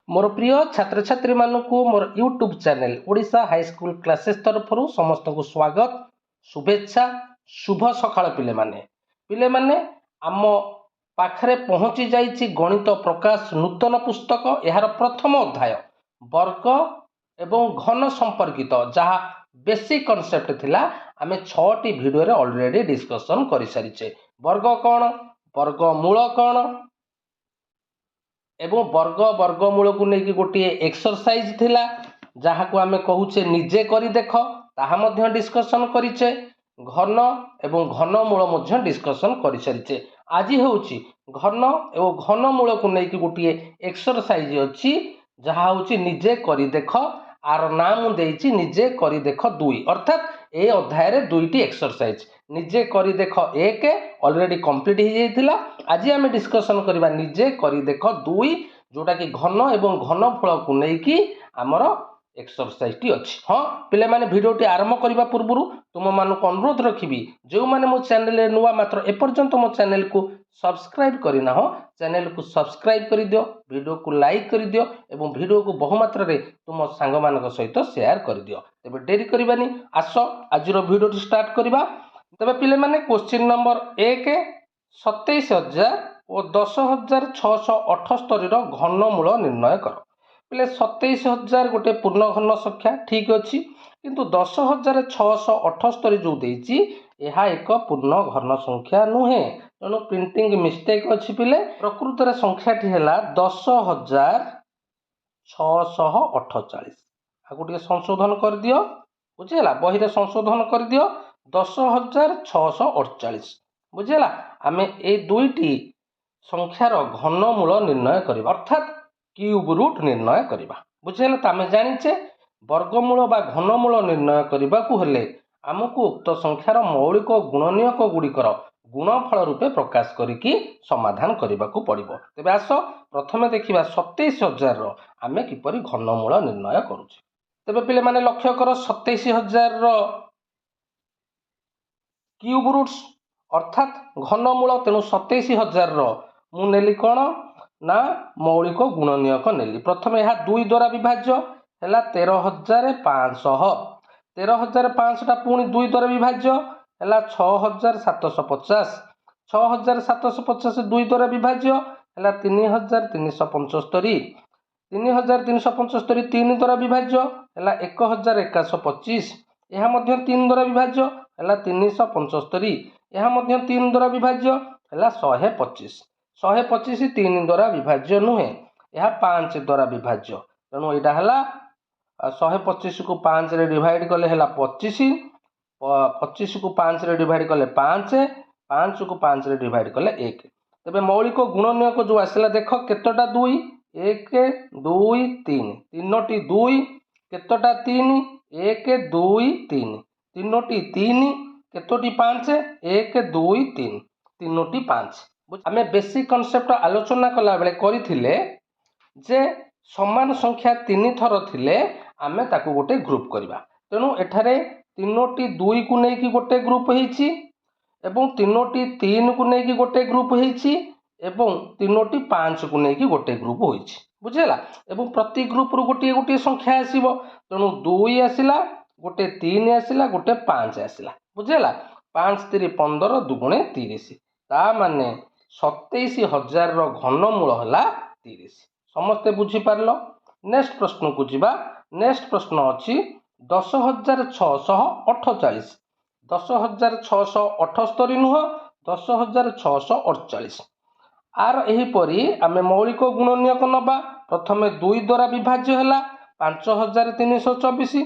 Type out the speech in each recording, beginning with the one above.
मोर प्रिय छात्र छात्री मानक मोर YouTube channel Odisha high school classes तरफ समस्त को स्वागत शुभेच्छा शुभ सकाळ पिले माने आम पाखरे पहुंची जाइछि गणित प्रकाश नूतन पुस्तक यार प्रथम अध्याय वर्ग एवं घन संपर्कित जहाँ बेसिक कॉन्सेप्ट थिला आमे 6टी वीडियो रे ऑलरेडी डिस्कशन करि सारिछे। वर्ग कौन, वर्गमूल कौन एवं वर्ग वर्गमूल को लेकिन गोटे एक्सरसाइज थिला जहाँ को आमे कहूचे निजे करी देख ताहा मध्य डिस्कशन करिचे। घन एवं घनमूल मध्य डिस्कशन करि सारिचे। आज होउची घन एवं घनमूल को लेकिन गोटे एक्सरसाइज अच्छी जहाँ होउची निजे करी देख आर नाम देइची निजे करी देख 2 अर्थात ए अध्याय रे 2टी एक्सरसाइज निजे करी देख 1 ऑलरेडी कंप्लीट हो जाइथिला। आज आम डिस्कसन करबा निजे करी देख 2 जोटा कि घन एवं घनफल को लेकी आमर एक्सरसाइज टी अच्छी। हाँ पिले माने वीडियोटी आरंभ करबा पूर्व तुम मानक अनुरोध रखिबी जो माने मो चैनल रे नुआ मात्र एपर्यंत मो चैनल को सब्सक्राइब करिना हो चैनल को सब्सक्राइब कर दियो, वीडियो को लाइक कर दियो एवं वीडियो को बहुमात्रा रे तुम सांग मानक सहित शेयर कर दियो। तबे देरी करबानी आस आज वीडियो स्टार्ट करबा। तबे पिले माने क्वेश्चन नंबर 1 27,000 और 10,678 घनमूल निर्णय कर। पिले 27,000 गोटे पूर्ण घन संख्या ठीक अच्छी किंतु 10,678 जो देइची यह एक पूर्ण घन संख्या नुहे तेणु प्रिंटिंग मिस्टेक अच्छी। पिले प्रकृत रे संख्याटी है 10,648 आगु टे संशोधन कर दियो बुझेला बही रे संशोधन कर दियो 10,648 बुझेला। आमे ए 2टी संख्यार घनमूल निर्णय करिबा अर्थात क्यूब रूट निर्णय करिबा बुझेला। त आमे जानिचे वर्गमूल बा घनमूल निर्णय करिबा को हेले आमको उक्त संख्यार मौलिक गुणनीयक गुड़िकर गुणफल रूपे प्रकाश करिकी समाधान करिबा को पड़िबो। तेबे आस प्रथमे देखिबा 27,000 रो आमे किपरि घनमूल निर्णय करूचे। तेबे पिले माने लक्ष्य कर 27,000 रो क्यूब रूट्स अर्थात घनमूल तेणु 27,000 रो मु नेली कोन ना मौलिक गुणनीयक नेली। प्रथमे यह 2 द्वारा विभाज्य हैला 13,500 13,500 टा पुणी 2 द्वारा विभाज्य हैला 6,750 6,750 2 द्वारा विभाज्य हैला 3,375 3,375 3 द्वारा विभाज्य हैला 1,125 यह मध्य 3 द्वारा विभाज्य हैला 375 यह मध्य 3 द्वारा विभाज्य हैला 125 125 3 द्वारा विभाज्य नुहे यह 5 द्वारा विभाज्य तेणु यहाँ हैला 125 को 5 रे डिवाइड कले हैला 25 25 को 5 रे डिवाइड कले 5 5 को 5 रे डिवाइड कले 1। तबे मौलिक गुणनीयक जो आसला देख केतटा 2 1 2 3 तीनोटी 2 केतटा 3 1 2 3 तीनोटी 3 केतोटी 5 1 2 3 तीनोटी 5। आमे बेसिक कॉन्सेप्ट आलोचना कला बेले करिथिले जे समान संख्या 3 थर थिले आमे ताकू गोटे ग्रुप करबा तेणु एठारे तीनोटी 2 को नेकी गोटे ग्रुप होईची एवं तीनोटी 3 को नेकी गोटे ग्रुप होईची एवं तीनोटी 5 को नेकी गोटे ग्रुप होईची बुझेला। एवं प्रति ग्रुप रु गोटे गोटे संख्या आसीबो तेणु 2 आसिला गोटे 3 आसिला गोटे 5 आसिला बुझेला। 5 3 15 दुगुणे 30 ता माने 27,000 रो घनमूल हला 30 समस्ते बुझी पारलो। नेक्स्ट प्रश्न को जीवा। नेक्स्ट प्रश्न अच्छी 10,648 10,678 नुह 10,648 आर एहीपरी आमे मौलिक गुणनीयक नबा प्रथमे 2 द्वारा विभाज्य हैला 5,324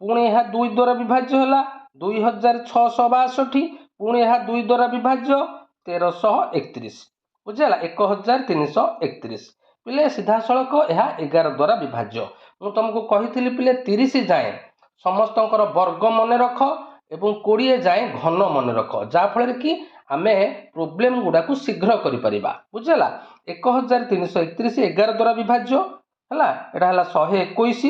पुणी यह 2 द्वारा विभाज्य हैला 2,662 पुणी यह 2 द्वारा विभाज्य 1,331 बुझेला 1,331 पिले सीधा सड़क यह 11 द्वारा विभाज्य मु तुमको कही पिले 30 जाए समस्त वर्ग मन रख एवं 20 जाए घन मन रख जाफल कि आमे प्रोब्लेम गुड़ा को शीघ्र करिपरिबा बुझेला। 1,331 11 द्वारा विभाज्य हैला एटा हैला 121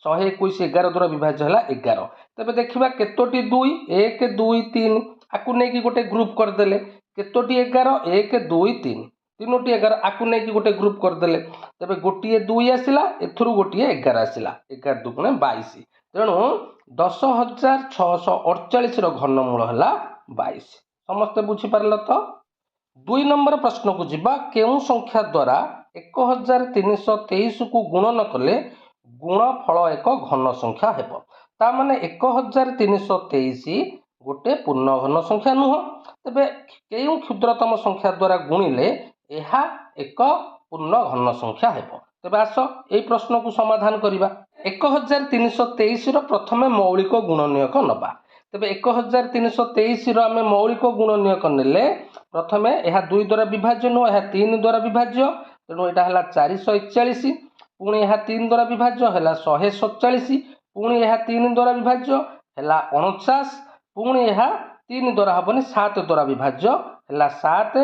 121 11 द्वारा विभाज्य हैला 11। तबे देखिबा केतोटी 2 1 2 3 आकु नेकी गोटे ग्रुप कर देले केतोटी 11 1 2 3 तीनोटी 11 आकु नहीं कि गोटे ग्रुप करदेले तेरे गोटे 2 आसला एथुरु गोटे 11 आसला 11 दुगुणे 22 तेणु 10,648 घनमूल है 22 समस्ते बुझीपार तो 2 नंबर प्रश्न को जीवा केउं संख्या द्वारा 1323 को गुणन कले गुणफल एक घन संख्या हेब ता माने 1323 गोटे पूर्ण घन संख्या नुह तेबे केउं क्षुद्रतम संख्या द्वारा गुणिले एहा एक पूर्ण घन संख्या हेब तेबे आस एई प्रश्न को समाधान करिबा 1323 रो प्रथमे मौलिक गुणनीयक नबा तेबे 1323 रो आमे मौलिक गुणनीयक नेले प्रथमे एहा 2 द्वारा विभाज्य नुह एहा 3 द्वारा विभाज्य तेणु एटा हला 441 पुणी एहा 3 द्वारा विभाज्य हला 147 पुणी एहा 3 द्वारा विभाज्य हला 49 पुणी एहा 3 द्वारा हबनी 7 द्वारा विभाज्य हला 7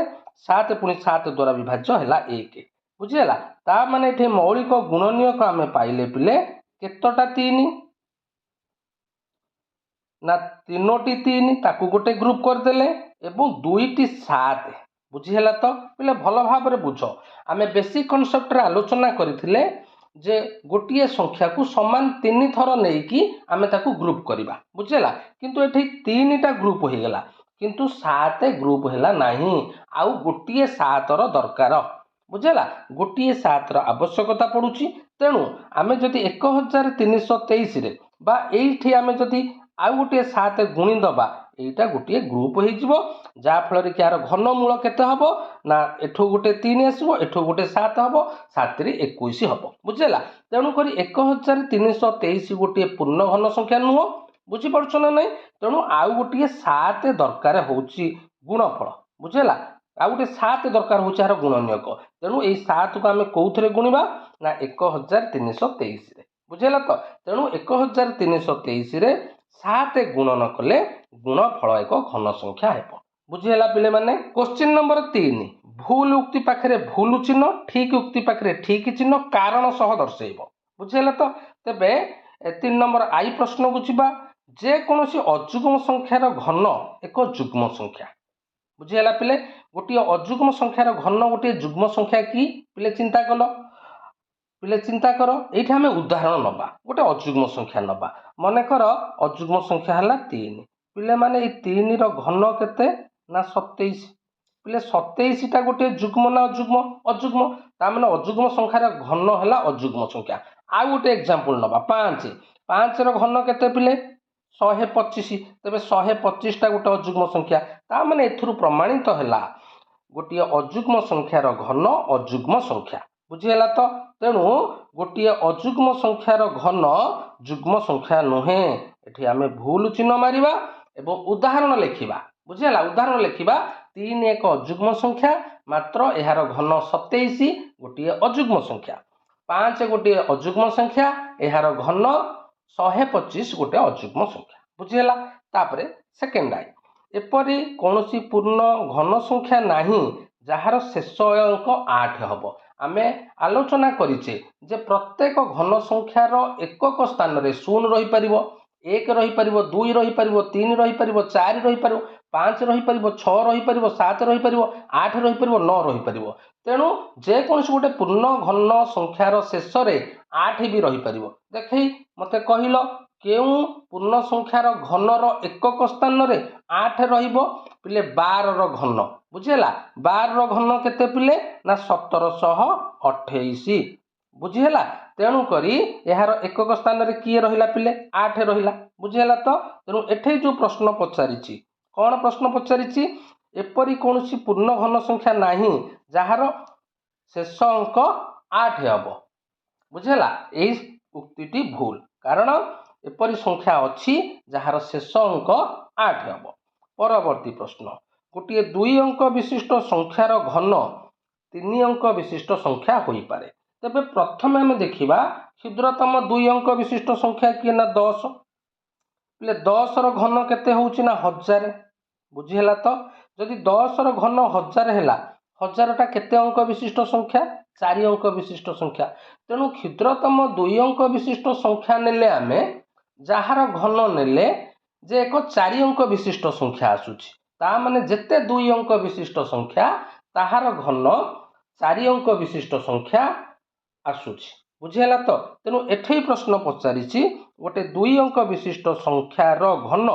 7 पुणी 7 द्वारा विभाज्य हला 1 बुझिला ता माने एठे मौलिक गुणनीयक आमे पाइले पिले केतटा 3 ना तीनोटी 3 ताकू गोटे ग्रुप करदेले एवं 2टी 7 बुझीला तो पिले भल भाव में बुझ आमे बेसिक कॉन्सेप्ट रे आलोचना करथिले जे गोटे संख्या को समान 3 थर नहीं कि आमे ताकू ग्रुप करबा बुझेला किंतु एठी 3टा ग्रुप हो गला किंतु 7 ग्रुप हैला नहीं आउ गोटे 7 रो दरकार बुझेला गोटे 7 रो आवश्यकता पड़ुची तेणु आमे जदि 1323 रे बा एठी आमे जदि आउ गोटे 7 गुणी दबा एटा गोटे ग्रुप हो जा फल कि यार घनमूल केते हबो ना एठो गोटे 3 आसबो एठो गोटे 7 हबो 7 रे 21 हबो बुझेला तेणु करी 1323 गोटे पूर्ण घन संख्या नुह बुझी पड़छ ना नहीं तेणु आउ गोटे 7 दरकार होउची गुणफल बुझेला आउ गोटे 7 दरकार होउची यार गुणनीयक तेणु एई 7 को आमे कोउथरे गुणिबा ना 1323 रे बुझेला तो तेणु 1323 रे 7 गुणन कले गुणफल एक घन संख्या हेब बुझीला पिले माने क्वेश्चन नंबर 3 भूल उक्ति पाखरे भूल चिन्ह ठीक उक्ति पाखरे ठीक चिन्ह कारण सह दर्शेइब बुझीला तो तेबे 3 नंबर आई प्रश्न को जीवा जे कोनोसी अजुग्म संख्यार घन एक जुग्म संख्या बुझीला पिले गोटे अजुग्म संख्यार घन गोटे जुग्म संख्या की पिले चिंता कर ये आम उदाहरण नवा गोटे अजुग्म संख्या नवा मनकर अजुग्म संख्या है 3 पिले माने 3 रो घन केते ना 27 पिले 27 टा गोटे जुग्म ना अजुग्म ता माने अजुग्म संख्यार घन है अजुग्म संख्या आ गोटे एग्जांपल नवा 5 5 रो घन केते पिले 125 तेबे 125 टा गोटे अजुग्म संख्या ता माने एथुरु प्रमाणित हैला गोटे अजुग्म संख्यार घन अजुग्म संख्या बुझीला तो तेणु गोटे अजुग्म संख्यार घन जुग्म संख्या नुहे एठी आमे भूल चिन्ह मारिबा एवं उदाहरण लिखिबा बुझीला उदाहरण लिखिबा 3 एक अजुग्म संख्या मात्र एहार घन 27 गोटे अजुग्म संख्या 5 गोटे अजुग्म संख्या एहार घन 125 गोटे अजुग्म संख्या बुझीला तापरे सेकेंड आई एपरि कोनोसी पूर्ण घन संख्या नाही जहार शेष अंक 8 हबो आमे आलोचना करिचे जे प्रत्येक घन संख्यार एकक स्थान रे 0 रही परिबो 1 रही परिबो 2 रही परिबो 3 रही परिबो 4 रही परिबो 5 रही परिबो 6 रही परिबो 7 रही परिबो 8 रही परिबो 9 रही परिबो तेणु जे कोनोसी गोटे पूर्ण घन संख्यार शेष रे 8 भी रही परिबो देखै मते कहिलो केउं पूर्ण संख्यार घनर एकक स्थान रे 8 रहिबो पिले 12 रो घन बुझेला 12 रो घन केते पिले ना 1728 बुझेला तेणु करी यार एकक स्थान रे किए रहिला पिले 8 रहिला बुझेला तो तेणु एठे जो प्रश्न पचारिछि कोन प्रश्न पचारिछि एपरि कोनोसी पूर्ण घन संख्या नाही जहार शेष अंक 8 हबो बुझेला एई उक्तिटी भूल कारण एपरि संख्या अछि जहार शेष अंक 8 हबो परवर्ती प्रश्न गोटे 2 अंक विशिष्ट संख्यार घन 3 अंक विशिष्ट संख्या होई पारे तेबे प्रथम आम देखिबा क्षुद्रतम 2 अंक विशिष्ट संख्या किए ना 10 पिले 10 रो घन केते होउची ना 1000 बुझीला तो जदि 10 रो घन 1000 हैला 1000 टा केते अंक विशिष्ट संख्या 4 अंक विशिष्ट संख्या तेणु क्षुद्रतम 2 अंक विशिष्ट संख्या नेले आमे जहार घन नेले जे एक 4 अंक विशिष्ट संख्या आसुची ता माने जेते 2 अंक विशिष्ट संख्या ताहार घन चारि अंक विशिष्ट संख्या आसुची बुझीगला तो तेणु एठे प्रश्न पचारिछि गोटे 2 अंक विशिष्ट संख्यार घन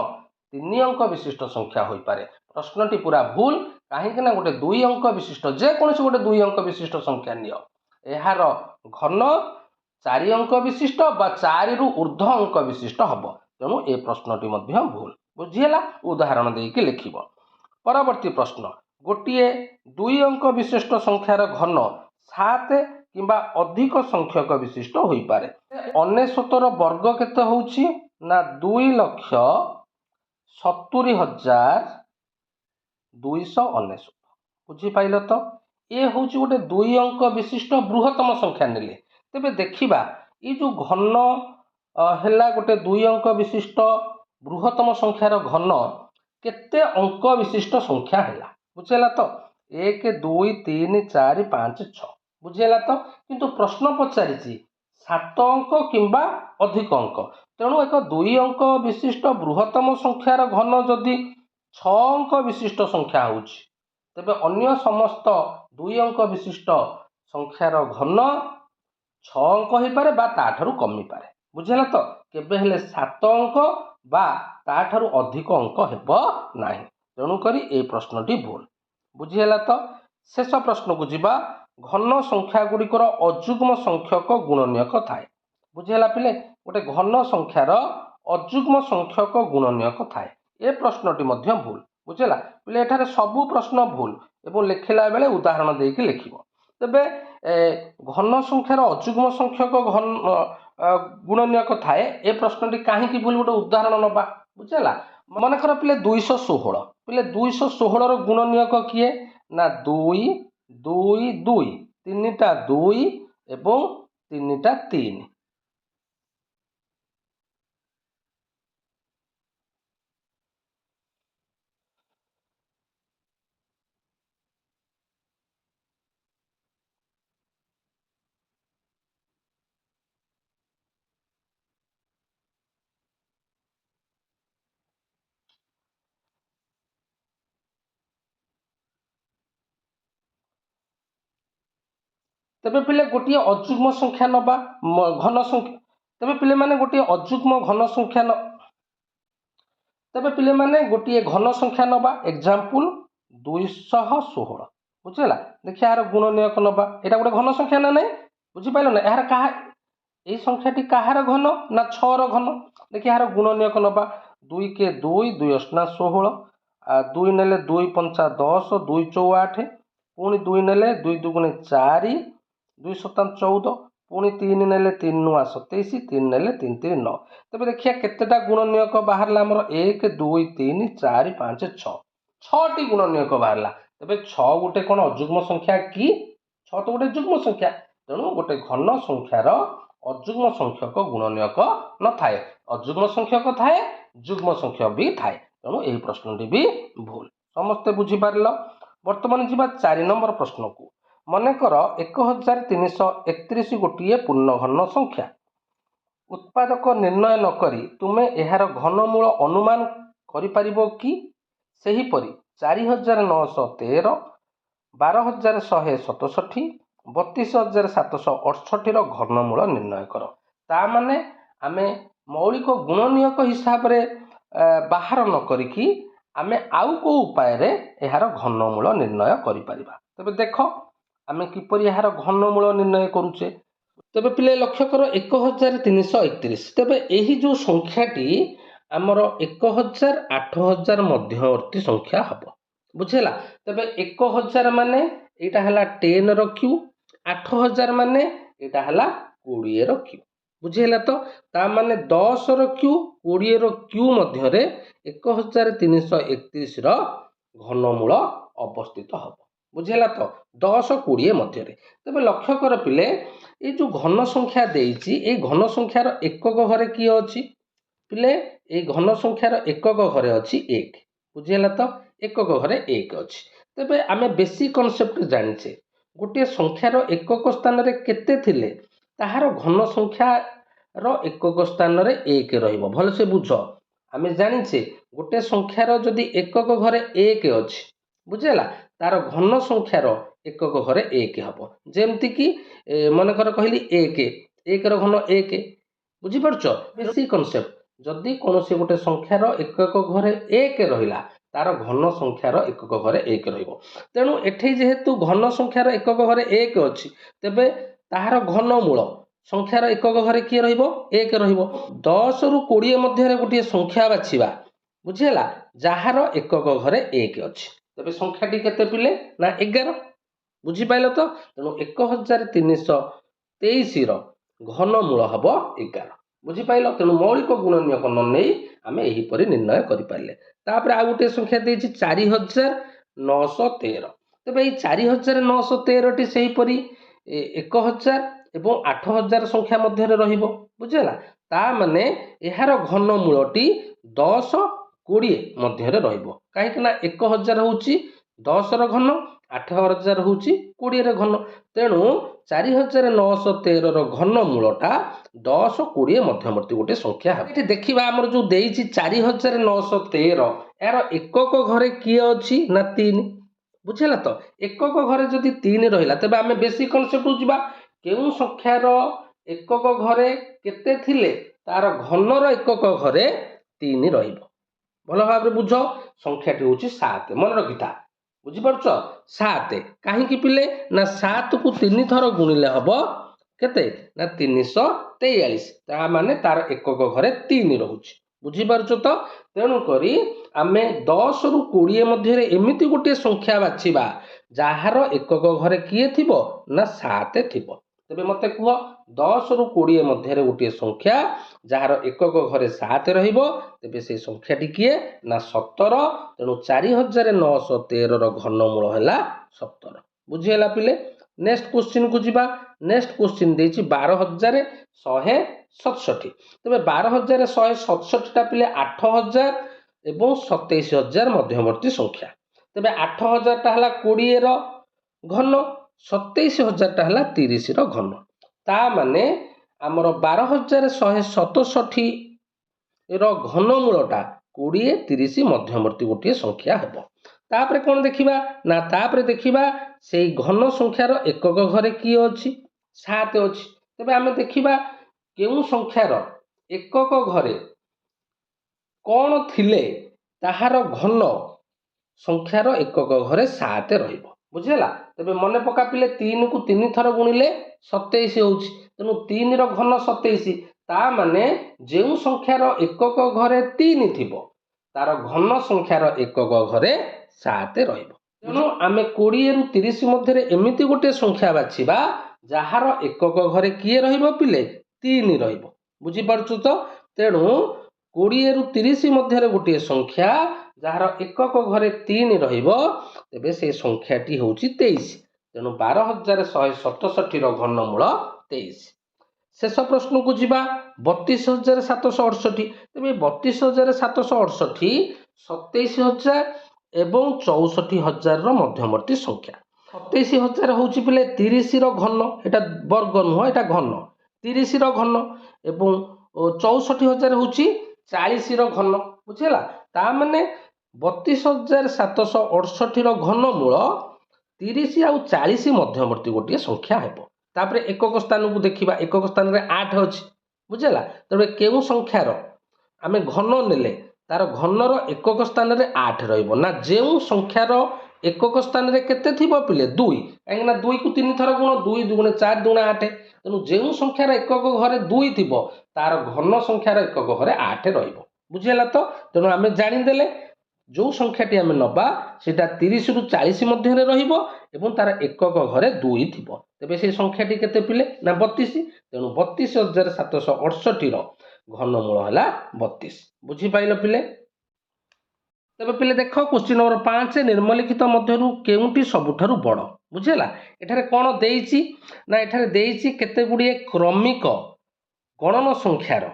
3 अंक विशिष्ट संख्या होई पारे प्रश्नटी पूरा भूल कहीं ना गोटे 2 अंक विशिष्ट जेकोसी गोटे 2 अंक विशिष्ट संख्या नियो यार घन 4 अंक विशिष्ट बा 4 रु ऊर्ध्व अंक विशिष्ट हम तेणु ए प्रश्नटी भूल बुझीगला उदाहरण देकी लिखिब परवर्ती प्रश्न गोटे 2 अंक विशिष्ट संख्यार घन 7 किंबा अधिक संख्यक विशिष्ट होई पारे 99 वर्ग केते होउछि ना 2,70,299 बुझी पाइल तो ये हूँ गोटे 2 अंक विशिष्ट बृहत्तम संख्या नेले तेबे देखिबा ये जो घन हैला गोटे 2 अंक विशिष्ट बृहत्तम संख्यार घन केते अंक विशिष्ट संख्या हैला बुझेला तो 1 2 3 4 5 6 बुझेला तो किंतु प्रश्न पचारिछि 7 अंक किंबा अधिक अंक तेणु एक 2 अंक विशिष्ट बृहत्तम संख्यार घन जदि 6 अंक विशिष्ट संख्या होउछि तेबे अन्य समस्त 2 अंक विशिष्ट संख्यार घन 6 अंक हो पारे बा ताठारु कमी पारे बुझेला तो केबे हेले 7 अंक बा ताठारु अधिक अंक हेबो नाही तेणु करी ए प्रश्नटी भूल बुझीगला तो शेष प्रश्न को जीवा घन संख्या गुड़िकर अजुग्म संख्यक गुणनीयक थाए बुझीगला पिले गोटे घन संख्यार अजुग्म संख्यक गुणनीयक थाए ए प्रश्नटी भूल बुझेला पिले एठारे सबु प्रश्न भूल एवं लिखिला बेले उदाहरण देकी लिखिबो तेबे घन संख्यार अजुग्म संख्यक घन गुणनीयक थाए ए प्रश्नटी काहींकि भूल गोटे उदाहरण नबा बुझेला मनकर पिले 216 पिले 216 गुणनीयक किए ना 2 2 2 3टा 2 एवं 3टा 3 तेबे पिले गोटे अजुग्म संख्या नबा घन संख्या तेबे पिले माने गोटे अजुग्म घन संख्या तेबे पिले माने गोटे घन संख्या नबा एग्जांपल 216 बुझला देखिए यार गुणनीयक नबा एटा गोटे घन संख्या ना नहीं बुझी पाइल ना यार कहा ए संख्याटी कहार घन ना 6 रो घन देखिए यार गुणनीयक नबा 2 के 2 2 अष्टा 16 2 नेले 2 पंचा 10 2 चौ 8 पुणी 2 नेले 2 दुगुणे 4 2 सता 14 पुणी 3 नेले 3 नुआ 27 3 नेले 3 3 9 तेबे देखिए केतेटा गुणनीयक बाहरला हमर 1 2 3 4 5 6 6टी गुणनीयक बाहरला तेबे 6 गोटे कोन अजुग्म संख्या कि 6 तो गोटे जुग्म संख्या तेणु गोटे घन संख्यार अजुग्म संख्यक गुणनीयक न थाए अजुग्म संख्यक थाए जुग्म संख्यक भी थाए तेणु यही प्रश्नटी भी भूल समस्ते बुझी पारल वर्तमान जीवा 4 नंबर प्रश्न को मनकर 1331 गोटे पूर्ण घन संख्या उत्पादक निर्णय नकरी तुमे एहार घनमूल अनुमान करिपारिबो कि सेहीपरि 4913 12167 32,768 घनमूल निर्णय कर ता माने आमे मौलिक गुणनीयक हिसाब रे बाहर न करिकी आमे आउ को उपाय रे एहार घनमूल निर्णय करि परिबा तबे देखो आमे किपरि एहार घनमूल निर्णय करूचे तबे पिले लक्ष्य कर 1331 तबे एही जो संख्याटी आमर 1000 8000 मध्यवर्ती संख्या हबो बुझेला तबे 1000 माने एटा हला 10 रो क्यू 8000 माने एटा हला 20 रो क्यू बुझेला तो ता माने 10 रो क्यू 20 रो क्यू मध्य रे 1331 रो घनमूल अवस्थित हबो बुझेला तो 10 20 मध्य रे तबे लक्ष्य कर पिले ए जो घन संख्या देइछि ए घन संख्यार एकक घरे की अछि पिले ए घन संख्यार एकक घरे अछि 1 बुझेला तो एकक घरे 1 अछि तबे आमे बेसिक कॉन्सेप्ट जानिछे गोटे संख्यार एकक स्थान रे केते थिले ताहार घन संख्यार एकक स्थान रे 1 रहिबो भल से बुझ आमे जानिछे गोटे संख्यार जदि एकक घरे 1 अछि बुझेला तार घन संख्यार एकक घरे 1 हम जमती कि मनकर कहली 1 1 घन 1 बुझीपार बेसी कनसेप्ट जदि कौन से गोटे संख्यार एकक घरे 1 रहा तार घन संख्यार एकक घरे 1 तेणु एठी जेहेतु घन संख्यार एकक घरे 1 अच्छी तेबे ताहार घन मूल संख्यार एकक घरे किए एक 10 रु 20 मध्य गोटे संख्या बाछिबा बुझीला जार एकक घरे 1 अच्छी तेबे संख्याटी केते पिले ना 11 बुझीपाइल तो तेणु 1323 घन मूल हम 11 बुझीपाइल तेणु मौलिक गुणनीयक न नहीं आम यहीपरि निर्णय करें तापर आ गोटे संख्या देछि 4913 तेबे ये 4913 टी सेहीपरि 1000 एवं 8000 संख्या मध्य रहिबो बुझेला ता माने एहार घन मूलटी 10 20 मध्य रहिबो काहेकि ना 1000 होउची 10 र घन 8000 होउची 20 र घन तेणु 4913 र घन मूलटा 10 20 मध्यवर्ती गोटे संख्या है ये देखा आमर जो देइछि 4913 यार एकक घरे किए अच्छी ना 3 बुझेला तो एकक घरे जदि 3 रहिला तबे आमे बेसी कनसेप्ट जिबा केउ संख्यार एकक घरे केते थिले तार घनर एकक घरे 3 रहिबो भल भाव बुझ संख्याटी होची 7 मन रखिथा बुझीपार 7 कहीं पिले ना 7 को 3 थर गुणिले हम केते ना 343 ता माने तार एकक घरे 3 रहुची बुझीपार तो तेणुक आमे 10 रु 20 मध्य एमती गोटे संख्या बाछिबा जार एकक घरे किए थिबो ना 7 थिबो तेबे मते कह 10 रु 20 मध्य गोटे संख्या जार एकक घरे 7 रहिबो तेबे से संख्याटी किए ना 17 तेणु 4913 र घनमूल है 17 बुझीगला पिले नेक्स्ट क्वेश्चन को जीवा नेक्स्ट क्वेश्चन देछि 12167 तेबे 12167 टा पिले 8000 एवं 27000 मध्यवर्ती संख्या तेबे 8000 टा हला 20 र घन 27000 टा हला 30 र घन ता माने हमर 12167 र घनमूलटा 20 30 मध्यवर्ती गोटे संख्या हेबो तापरे कौन देखिबा ना तापरे देखिबा से घन संख्यार एकक घरे किए अच्छी 7 अच्छी तेबे आमे देखिबा केउ संख्यार एकक घरे कौन थिले ताहार घन संख्यार एकक घरे 7 रहिबो बुझेला तेबे मने पका पिले 3 को 3 थर गुणिले 27 होउची तेनु 3 र घन 27 ता माने जेउ संख्यार एकक घरे 3 थिबो तार घन संख्यार एकक घरे 7 रहिबो तेणु आमे 20 रु 30 मध्य एमिति गोटे संख्या बाछिबा जार एकक घरे किए रहिबो पिले 3 रहिबो बुझी पारछु तो तेणु 20 रु 30 मध्य गोटे संख्या जार एकक घरे 3 रहिबो तेबे से संख्याटी होउची 23 तेणु 12167 र घनमूल 23 शेष प्रश्न को जीवा 32768 तेबे 32768 27000 एवं 64000 मध्यवर्ती संख्या 27000 होउची पिले 30 र घन एटा वर्ग नुह एटा घन 30 र घन एवं 64000 होउची 40 र घन बुझेला ता माने 32768 र घनमूल 30 आउ 40 मध्यवर्ती गोटे संख्या हेबो तापरे एकक स्थान को देखिबा एकक स्थान रे 8 अछि बुझेला तबे केउ संख्यार आमे घन नेले तार घनर एकक स्थान रे 8 रहिबो ना जेउ संख्यार एकक स्थान रे केते थिबो पिले 2 काहे ना 2 को 3 थर गुण 2 2 4 2 8 तेनु जेउ संख्यार एकक घरे 2 थिबो तार घन संख्यार एकक घरे 8 रहिबो बुझेला तो तेनु आमे जानि देले जो संख्याटी आमे नबा सेटा 30 रु 40 मध्य रहिबो एवं तार एकक घरे 2 थिबो तेबे से संख्याटी केते पिले ना 32 तेणु 32768 रो घनमूल है 32 बुझी पाइल पिले तेबे पिले देख क्वेश्चन नंबर 5 निम्नलिखित मध्यरु केउंटी सबुठारु बड़ बुझेला एठारे कोन देइछि ना एठारे देइछि केते गुडी क्रमिक गणन संख्यार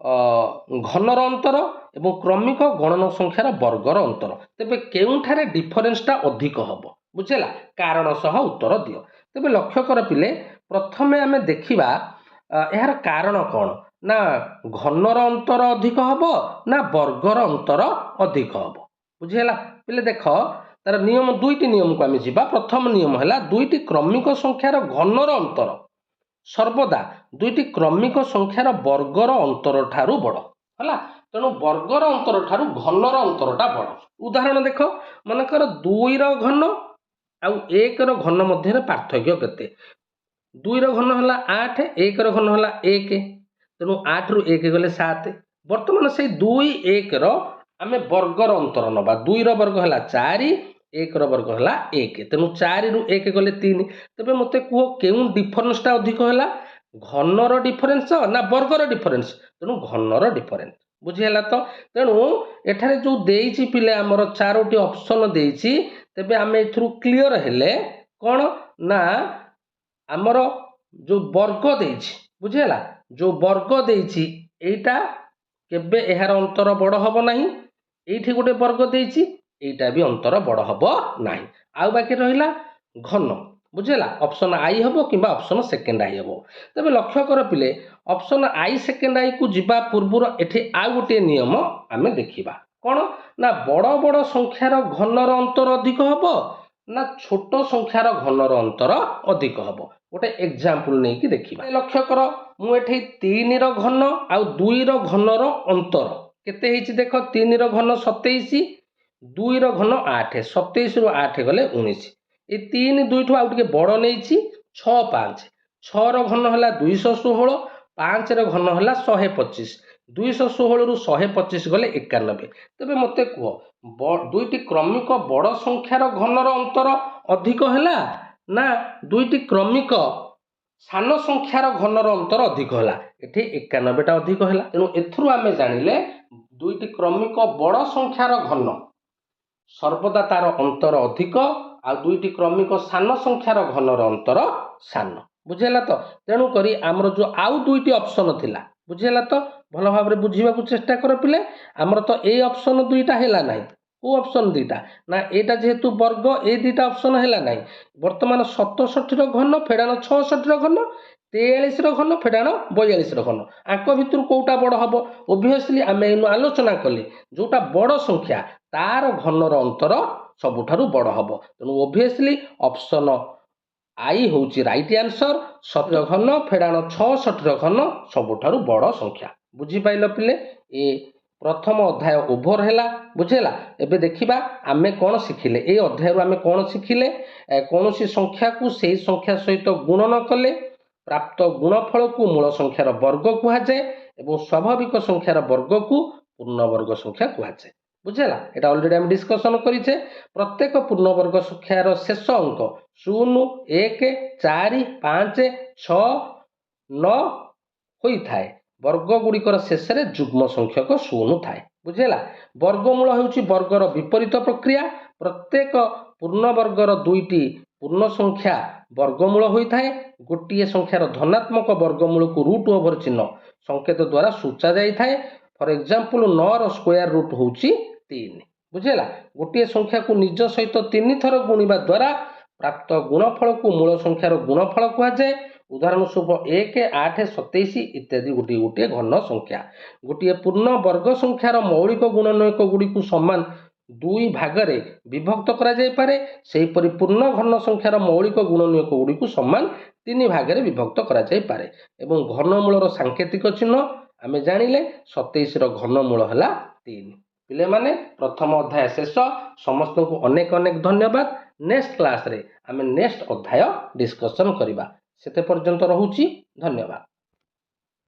घनर अंतर एवं क्रमिक गणन संख्यार वर्गर अंतर तेबे केउंठारे डिफरेंसटा अधिक हबो बुझेला कारण सह उत्तर दियो तेबे लक्ष्य कर पिले प्रथमे आमे देखिबा यार कारण कौन ना घनर अंतर अधिक हबो ना वर्गर अंतर अधिक हबो बुझेला पिले देख तार नियम दुईटी नियम को आम जा। प्रथम नियम है दुईटी क्रमिक संख्यार घनर अंतर सर्वदा दुईटी क्रमिक संख्यार वर्गर अंतर ठारू बड़ है। तेणु वर्गर अंतर ठारू घनर अंतरटा बड़। उदाहरण देख मनकर 2 घन आउ 1 घन मध्य पार्थक्य केते? 2 घन है 8, 1 घन है 1, तेणु 8 रु 1 गले 7। बर्तमान से 2 1 आम वर्गर अंतर नवा। 2 वर्ग है 4, 1 वर्ग है 1, तेणु 4 रु 1 गले 3। तेज मत कह क्यों डिफरेन्सटा अधिक है? घनर डिफरेन्स ना वर्गर डिफरेन्स? तेणु घनर डिफरेन्स बुझीगला। तो तेणु एठारे जो देइछि पिले आमर 4टी ऑप्शन देइछि, तेबे आम एथुरु क्लियर हेले कौन ना आमर जो वर्ग देइछि बुझीगला, जो वर्ग देइछि एटा केबे एहार अंतर बड़ हबो नाही। एठी गोटे वर्ग देइछि, एटा भी अंतर बड़ हबो नाही। आउ बाकी रहिला घन बुझीगला। ऑप्शन आई हबो किंबा ऑप्शन सेकंड आई हबो। तबे लक्ष्य कर पिले ऑप्शन आई सेकंड आई को जिबा पूर्वर एठी आ गोटे नियम आमे देखिबा। कौन ना बड़ बड़ संख्यार घनर अंतर अधिक हबो ना छोट संख्यार घनर अंतर अधिक हबो? गोटे एग्जांपल नहीं कि देखिबा। लक्ष्य कर मु एठी 3 रो घन आउ 2 रो घनर अंतर केते हेछि देख। 3 रो घन 27, 2 रो घन 8, 27 रु 8 गले 19। ए 3 2 ठु आउ टिके बड़ नेछि 6 5। 6 रो घन हला 216, 5 रो घन हला 125। 216 रु 125 गले 91। तबे मते कह दुईटी क्रमिक बड़ संख्यार घनर अंतर अधिक हैला ना दुईटी क्रमिक सान संख्यार घनर अंतर अधिक हैला? एठी 91 टा अधिक हैला। तेणु एथुरु आमे जानिले दुईटी क्रमिक बड़ संख्यार घन सर्वदा तार अंतर अधिक आ दुईटी क्रमिक सान संख्यार घनर अंतर सान। बुझेला तो? तेणु करी आमर जो आउ दुईटी ऑप्शन थिला बुझेला तो भल भाव बुझा चेष्टा कर पिले। आमर तो ए ऑप्शन दुईटा हैला नाही। को ऑप्शन दुईटा ना एटा जेहेतु वर्ग ए दुईटा ऑप्शन हैला नाही। वर्तमान 67 रो घन फेडाण 66 रो घन, 43 रो घन फेडाण 42 रो घन, आंक भितर कोउटा बड़ हबो? ओबियसली आमे एनु आलोचना कले जोटा बड़ संख्या तार घनर अंतर सबुठारु बड़ हबो। तेणु ओबियसली ऑप्शन आई होउची राइट आंसर। 17 घन फेडाण 66 रो घन सबुठारु बड़ संख्या। बुझी पाइल पिले? ए प्रथम अध्याय ओभर हैला बुझेला। एबे देखिबा आमे कोन शिखिले। ए अध्याय आमे कोन शिखिले? कोनोसी संख्या को सेही संख्या सहित गुणन कले प्राप्त गुणफल को मूल संख्यार वर्ग कुहा जाए एवं स्वाभाविक संख्यार वर्ग को पूर्णवर्ग संख्या कुहा जाए। बुझेला? एटा ऑलरेडी हम डिस्कशन करिछे। प्रत्येक पूर्णवर्ग संख्यार शेष अंक 0 1 4 5 6 9 होई थाए। वर्ग गुड़िकर शेष में जुग्म संख्यक 0 थाए। बुझेला? वर्गमूल होउची वर्गर विपरीत प्रक्रिया। प्रत्येक पूर्णवर्गर दुईटी पूर्ण संख्या वर्गमूल होई थाए। गोटे संख्यार धनात्मक वर्गमूल को रूट ओवर चिन्ह संकेत द्वारा सूचा जाई थाए। फॉर एग्जांपल 9 रो स्क्वायर रूट होउची 3। बुझेला? गोटे संख्या को निज सहित 3 थर गुणिबा द्वारा प्राप्त गुणफल को मूल संख्यार गुणफल कुहा जाए। उदाहरण स्वरूप 1 8 27 इत्यादि गोटे गोटे घन संख्या। गोटे पूर्ण वर्ग संख्यार मौलिक गुणनयक गुड़ी को समान 2 भागरे विभक्त करा जाय पारे। सेहीपरि पूर्ण घन संख्यार मौलिक गुणनयक गुड़ी को समान 3 भागरे विभक्त करा जाय पारे। एवं घनमूलर सांकेतिक चिन्ह आमे जानिले 27 रो घनमूल हला 3। पिले माने प्रथम अध्याय शेष। समस्त को अनेक अनेक धन्यवाद। नेक्स्ट क्लास रे आमे नेक्स्ट अध्याय डिस्कशन करिबा। सेते पर्यंत रहुची। धन्यवाद।